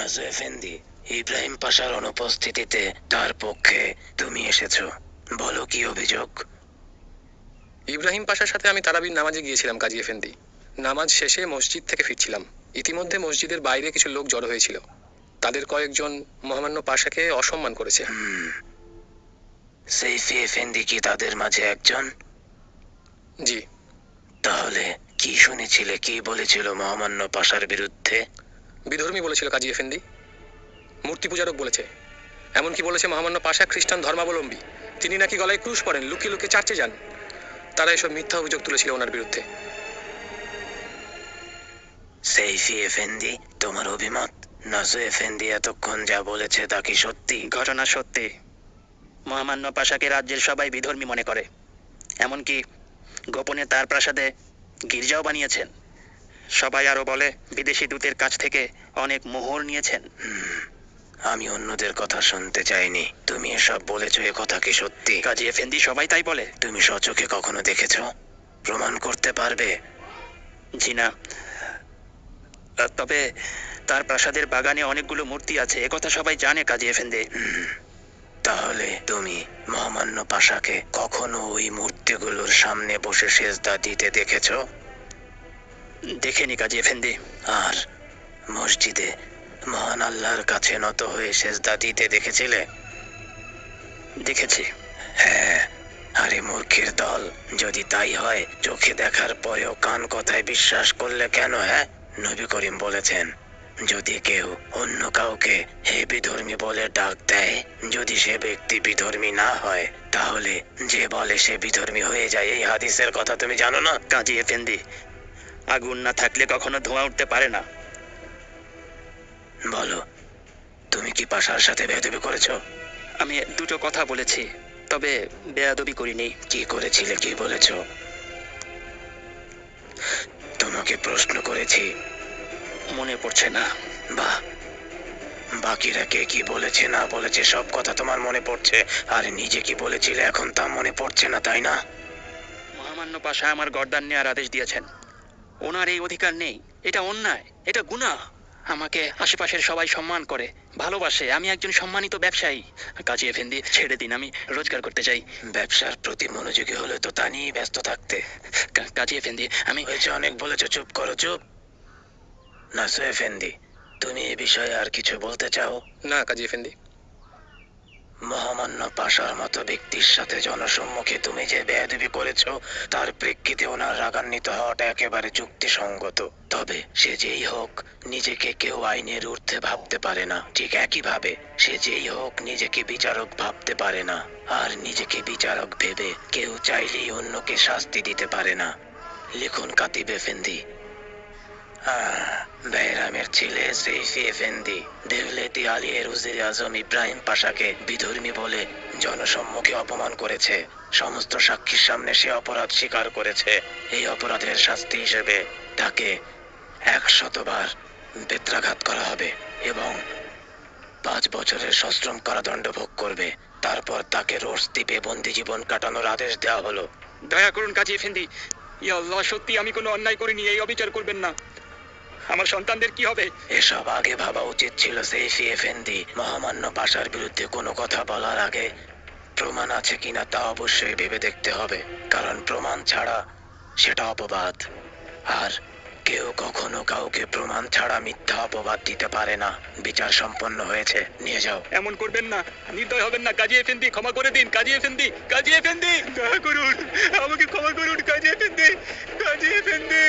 Naju Effendi, Ibrahim পাশার অনুপস্থিতিতে তার পক্ষে তুমি এসেছো, বলো কি অভিযোগ? ইব্রাহিম পাশার সাথে আমি তারাবির নামাজে গিয়েছিলাম কাজী এফেন্দি। নামাজ শেষে মসজিদ থেকে ফিরছিলাম। ইতিমধ্যে মসজিদের বাইরে কিছু লোক জড়ো হয়েছিল। তাদের কয়েকজন মহামান্য পাশাকে অসম্মান করেছে। সেইফি এফেন্দি কি তাদের মাঝে একজন? জি। তাহলে কি শুনেছিলে, কি বলেছিল মহামান্য পাশার বিরুদ্ধে? বিধর্মী বলেছিল কাজী এফেন্দি, মূর্তি পূজারক বলেছে, এমনকি বলেছে মহামান্য পাশা খ্রিস্টান ধর্মাবলম্বী, তিনি নাকি গলায় ক্রুশ পরেন, লুকিয়ে লুকিয়ে চার্চে যান। তারা এসব মিথ্যা অভিযোগ তুলেছিল ওনার বিরুদ্ধে। সেইফি এফেন্দি, তোমার অভিমত? নাজু এফেন্দি এতক্ষণ যা বলেছে তা কি সত্যি? ঘটনা সত্যি। মহামান্য পাশাকে রাজ্যের সবাই বিধর্মী মনে করে, এমনকি গোপনে তার প্রাসাদে গির্জাও বানিয়েছেন। সবাই আরো বলে বিদেশি দূতের কাছ থেকে অনেক মোহর নিয়েছেন। আমি অন্যদের কথা শুনতে চাইনি, তুমি এসব বলেছো, এ কথা কি সত্যি? কাজী এফেন্দি, সবাই তাই বলে। তুমি স্বচক্ষে কখনো দেখেছো? প্রমাণ করতে পারবে? জি না, তবে তার প্রাসাদের বাগানে অনেকগুলো মূর্তি আছে, একথা সবাই জানে কাজী এফেন্দি। তাহলে তুমি মহামান্য পাশাকে কখনো ওই মূর্তিগুলোর সামনে বসে সেজদা দিতে দেখেছো? দেখেনি কাজী এফেন্দি। আর মসজিদে মহান আল্লাহর কাছে নত হয়ে সেজদা দিতে দেখেছিলে? দেখেছি। হ্যাঁ, আরে মূর্খের দল, যদি তাই হয় চোখে দেখার পরেও কান কথায় বিশ্বাস করলে কেন? হ্যাঁ, নবী করিম বলেছেন, যদি কেউ অন্য কাউকে হে বিধর্মী বলে ডাক দেয়, যদি সে ব্যক্তি বিধর্মী না হয়, তাহলে যে বলে সে বিধর্মী হয়ে যায়। এই হাদিসের কথা তুমি জানো না? কাজী এফেন্দি, আগুন না থাকলে কখনো ধোঁয়া উঠতে পারে না। বলো, তুমি কি পাশার সাথে বেয়াদবি করেছো? আমি দুটো কথা বলেছি, তবে বেয়াদবি করিনি। কি করেছিলে, কি বলেছো? তোমাকে প্রশ্ন করেছি। মনে পড়ছে না। বাহ, বাকিরা কে কি বলেছে না বলেছে সব কথা তোমার মনে পড়ছে, আর নিজে কি বলেছিলে এখন তা মনে পড়ছে না, তাই না? মহামান্য পাশা আমার গর্দান নেওয়ার আদেশ দিয়েছেন। ওনার এই অধিকার নেই, এটা অন্যায়, এটা গুনাহ। আমাকে আশেপাশের সবাই সম্মান করে, ভালোবাসে, আমি একজন সম্মানিত ব্যবসায়ী। কাজী এফেন্দি, ছেড়ে দিন, আমি রোজগার করতে চাই। ব্যবসার প্রতি মনোযোগী হলে তো তা নিয়েই ব্যস্ত থাকতে। কাজী এফেন্দি, আমি হয়েছে, অনেক বলেছো, চুপ করো, চুপ। নাসু এফেন্দি, তুমি এ বিষয়ে আর কিছু বলতে চাও? না কাজী এফেন্দি। মহামান্য পাশার মতো ব্যক্তির সাথে জনসম্মুখে তুমি যে বেয়াদবি করেছো, তার প্রেক্ষিতে ওনার রাগান্বিত হওয়াটা একেবারে যুক্তিসঙ্গত। তবে সে যেই হোক, নিজেকে কেউ আইনের ঊর্ধ্বে ভাবতে পারে না, ঠিক একইভাবে সে যেই হোক নিজেকে বিচারক ভাবতে পারে না। আর নিজেকে বিচারক ভেবে কেউ চাইলেই অন্যকে শাস্তি দিতে পারে না। লিখুন কাতিব এফেন্দি। বেহরামের ছেলে সেইফি এফেন্দি দেওলেতি আলিয়ের উজির আজম ইব্রাহিম পাশাকে বিধর্মী বলে জনসম্মুখে অপমান করেছে। সমস্ত সাক্ষীর সামনে সে অপরাধ স্বীকার করেছে। এই অপরাধের শাস্তি হিসেবে তাকে 100 বার বেত্রাঘাত করা হবে এবং 5 বছরের সশ্রম কারাদণ্ড ভোগ করবে। তারপর তাকে রোজ দ্বীপে বন্দি জীবন কাটানোর আদেশ দেওয়া হলো। দয়া করুন কাজী এফেন্দি, ইয়া আল্লাহ, সত্যি আমি কোনো অন্যায় করিনি, এই অবিচার করবেন না। আমার সন্তানদের কি হবে? এসব আগে ভাবা উচিত ছিল সেইফি এফেন্দি। মহামান্য পাশার বিরুদ্ধে কোনো কথা বলার আগে প্রমাণ আছে কিনা তা অবশ্যই ভেবে দেখতে হবে, কারণ প্রমাণ ছাড়া সেটা অপবাদ। আর কেউ কখনো কাউকে প্রমাণ ছাড়া মিথ্যা অপবাদ দিতে পারে না। বিচার সম্পন্ন হয়েছে, নিয়ে যাও। এমন করবেন না, নির্দয় হবেন না কাজী এফেন্দি, ক্ষমা করে দিন কাজী এফেন্দি। কাজী এফেন্দি, দয়া করুন, আমাকে ক্ষমা করুন কাজী এফেন্দি, কাজী এফেন্দি।